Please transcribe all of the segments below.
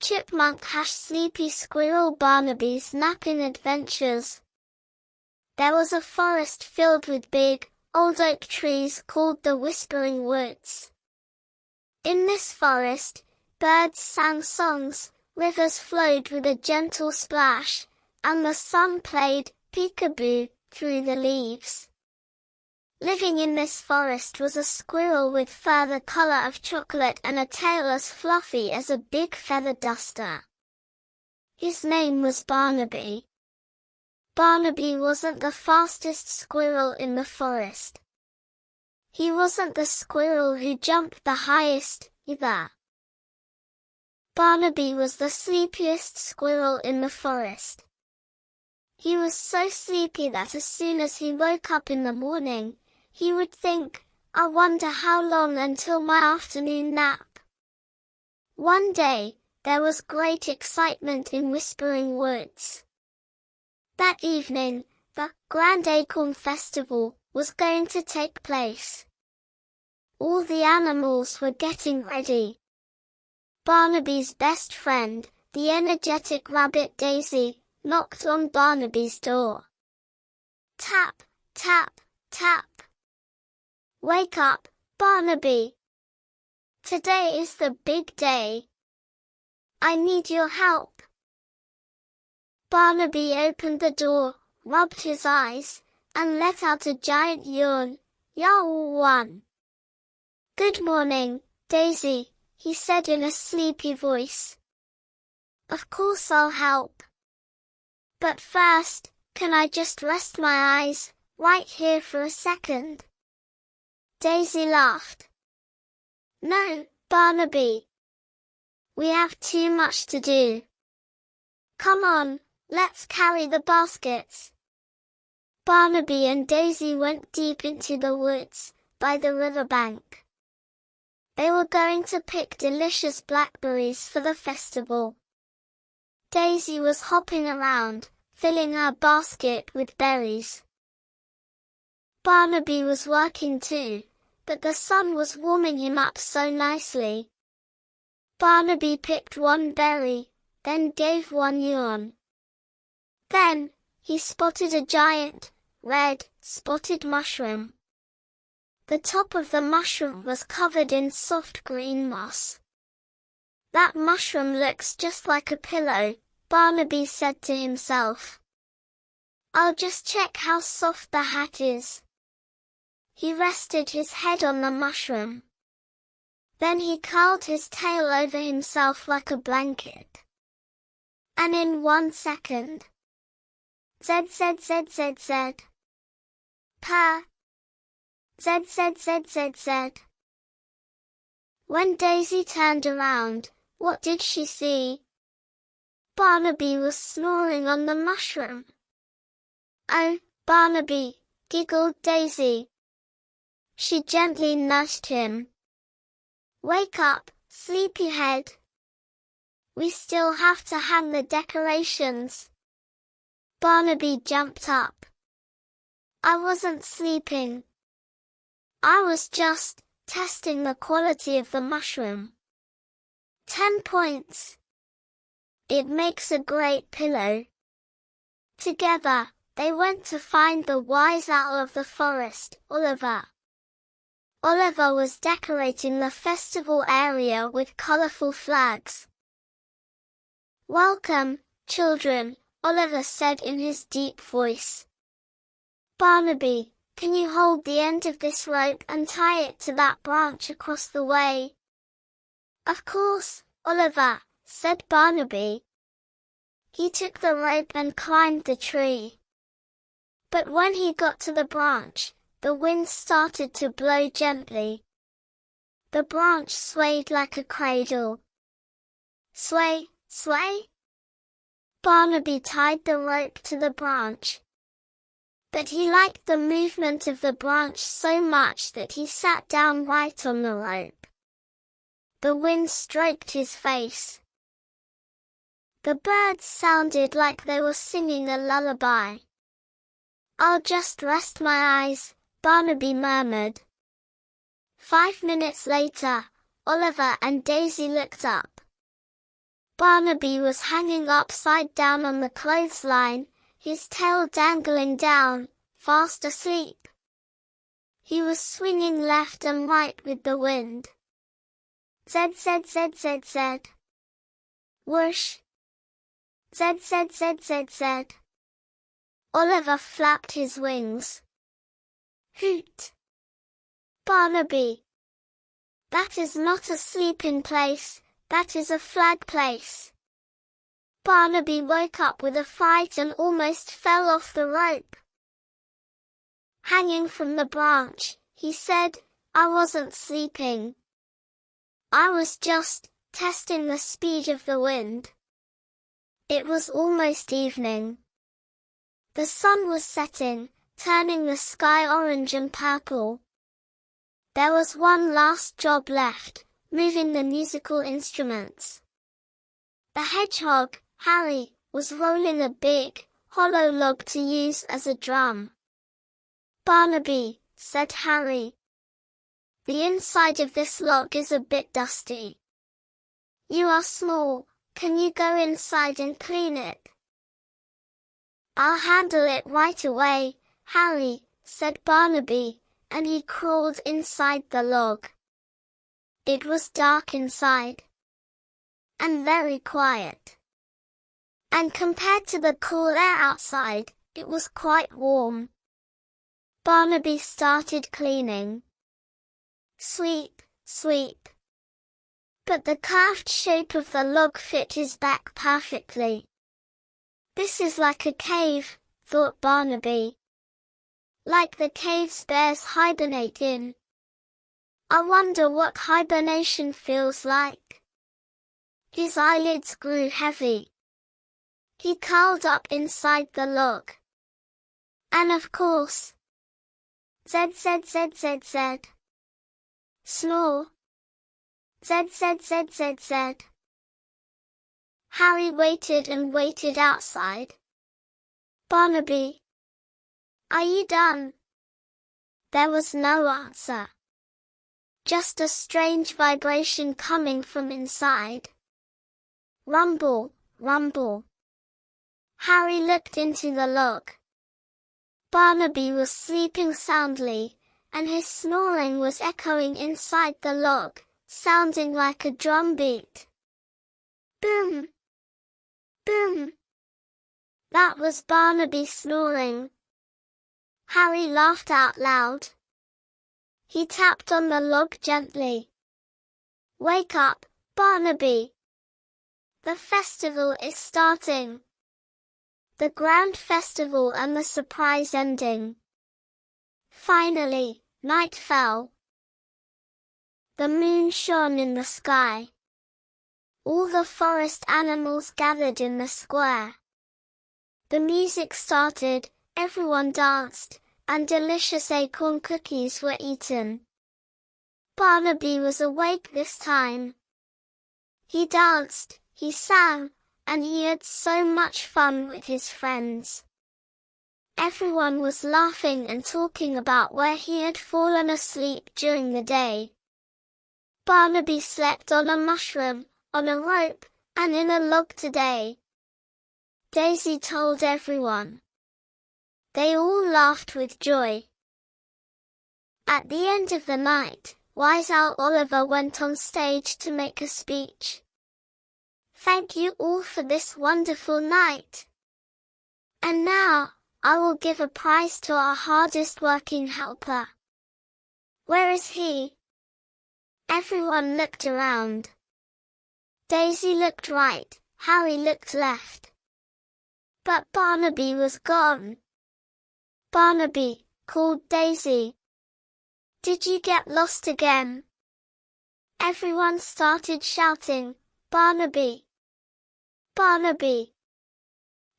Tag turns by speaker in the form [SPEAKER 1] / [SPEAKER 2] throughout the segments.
[SPEAKER 1] Chipmunk / Sleepy Squirrel Barnaby's Napping Adventures. There was a forest filled with big, old oak trees called the Whispering Woods. In this forest, birds sang songs, rivers flowed with a gentle splash, and the sun played peekaboo through the leaves. Living in this forest was a squirrel with fur the color of chocolate and a tail as fluffy as a big feather duster. His name was Barnaby. Barnaby wasn't the fastest squirrel in the forest. He wasn't the squirrel who jumped the highest, either. Barnaby was the sleepiest squirrel in the forest. He was so sleepy that as soon as he woke up in the morning, he would think, "I wonder how long until my afternoon nap." One day, there was great excitement in Whispering Woods. That evening, the Grand Acorn Festival was going to take place. All the animals were getting ready. Barnaby's best friend, the energetic rabbit Daisy, knocked on Barnaby's door. Tap, tap, tap. "Wake up, Barnaby. Today is the big day. I need your help." Barnaby opened the door, rubbed his eyes, and let out a giant yawn. "Yawn." "Good morning, Daisy," he said in a sleepy voice. "Of course I'll help. But first, can I just rest my eyes, right here for a second?" Daisy laughed. "No, Barnaby. We have too much to do. Come on, let's carry the baskets." Barnaby and Daisy went deep into the woods, by the riverbank. They were going to pick delicious blackberries for the festival. Daisy was hopping around, filling her basket with berries. Barnaby was working too, but the sun was warming him up so nicely. Barnaby picked one berry, then gave one yawn. Then, he spotted a giant, red, spotted mushroom. The top of the mushroom was covered in soft green moss. "That mushroom looks just like a pillow," Barnaby said to himself. "I'll just check how soft the hat is." He rested his head on the mushroom. Then he curled his tail over himself like a blanket. And in 1 second, Z. Purr. Z. When Daisy turned around, what did she see? Barnaby was snoring on the mushroom. "Oh, Barnaby," giggled Daisy. She gently nudged him. "Wake up, sleepyhead. We still have to hang the decorations." Barnaby jumped up. "I wasn't sleeping. I was just testing the quality of the mushroom. 10 points. It makes a great pillow." Together, they went to find the wise owl of the forest, Oliver. Oliver was decorating the festival area with colorful flags. "Welcome, children," Oliver said in his deep voice. "Barnaby, can you hold the end of this rope and tie it to that branch across the way?" "Of course, Oliver," said Barnaby. He took the rope and climbed the tree. But when he got to the branch, the wind started to blow gently. The branch swayed like a cradle. Sway, sway. Barnaby tied the rope to the branch. But he liked the movement of the branch so much that he sat down right on the rope. The wind stroked his face. The birds sounded like they were singing a lullaby. "I'll just rest my eyes," Barnaby murmured. 5 minutes later, Oliver and Daisy looked up. Barnaby was hanging upside down on the clothesline, his tail dangling down, fast asleep. He was swinging left and right with the wind. Zed, zed, zed, zed, zed. Whoosh. Zed, zed, zed, zed, zed. Oliver flapped his wings. Hoot! Barnaby. That is not a sleeping place, that is a flag place. Barnaby woke up with a fright and almost fell off the rope. Hanging from the branch, he said, I wasn't sleeping. I was just testing the speed of the wind. It was almost evening. The sun was setting, turning the sky orange and purple. There was one last job left, moving the musical instruments. The hedgehog, Harry, was rolling a big, hollow log to use as a drum. Barnaby, said Harry. The inside of this log is a bit dusty. You are small, can you go inside and clean it? I'll handle it right away, Harry, said Barnaby, and he crawled inside the log. It was dark inside. And very quiet. And compared to the cool air outside, it was quite warm. Barnaby started cleaning. Sweep, sweep. But the curved shape of the log fit his back perfectly. This is like a cave, thought Barnaby. Like the caves bears hibernate in. I wonder what hibernation feels like. His eyelids grew heavy. He curled up inside the log. And of course, zed, zed, zed, zed, zed. Snore. Zed, zed, zed, zed, zed. Harry waited and waited outside. Barnaby, are you done? There was no answer. Just a strange vibration coming from inside. Rumble, rumble. Harry looked into the log. Barnaby was sleeping soundly, and his snoring was echoing inside the log, sounding like a drum beat. Boom! Boom! That was Barnaby snoring. Harry laughed out loud. He tapped on the log gently. Wake up, Barnaby! The festival is starting. The grand festival and the surprise ending. Finally, night fell. The moon shone in the sky. All the forest animals gathered in the square. The music started, everyone danced, and delicious acorn cookies were eaten. Barnaby was awake this time. He danced, he sang, and he had so much fun with his friends. Everyone was laughing and talking about where he had fallen asleep during the day. Barnaby slept on a mushroom, on a rope, and in a log today. Daisy told everyone. They all laughed with joy. At the end of the night, Wise Owl Oliver went on stage to make a speech. Thank you all for this wonderful night. And now, I will give a prize to our hardest working helper. Where is he? Everyone looked around. Daisy looked right, Harry looked left. But Barnaby was gone. Barnaby, called Daisy. Did you get lost again? Everyone started shouting, Barnaby! Barnaby!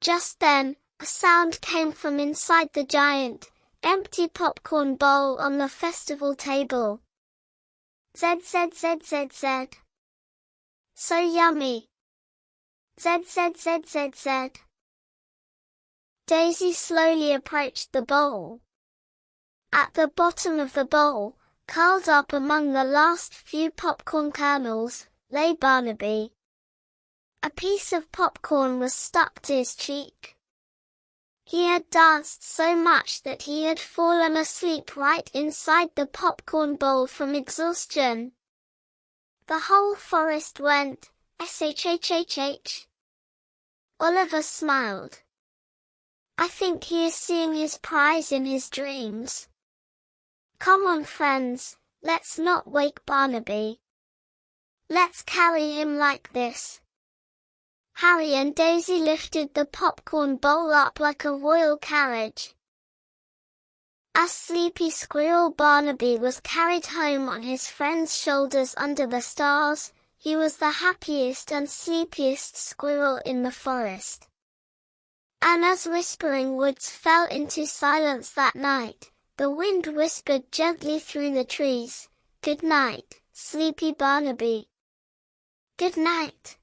[SPEAKER 1] Just then, a sound came from inside the giant, empty popcorn bowl on the festival table. Zed, zed, zed, zed, zed. So yummy. Zed, zed, zed, zed, zed. Daisy slowly approached the bowl. At the bottom of the bowl, curled up among the last few popcorn kernels, lay Barnaby. A piece of popcorn was stuck to his cheek. He had danced so much that he had fallen asleep right inside the popcorn bowl from exhaustion. The whole forest went, shhhh. Oliver smiled. I think he is seeing his prize in his dreams. Come on, friends, let's not wake Barnaby. Let's carry him like this. Harry and Daisy lifted the popcorn bowl up like a royal carriage. As sleepy Squirrel Barnaby was carried home on his friend's shoulders under the stars, he was the happiest and sleepiest squirrel in the forest. And as whispering woods fell into silence that night, the wind whispered gently through the trees, "Good night, sleepy Barnaby. Good night."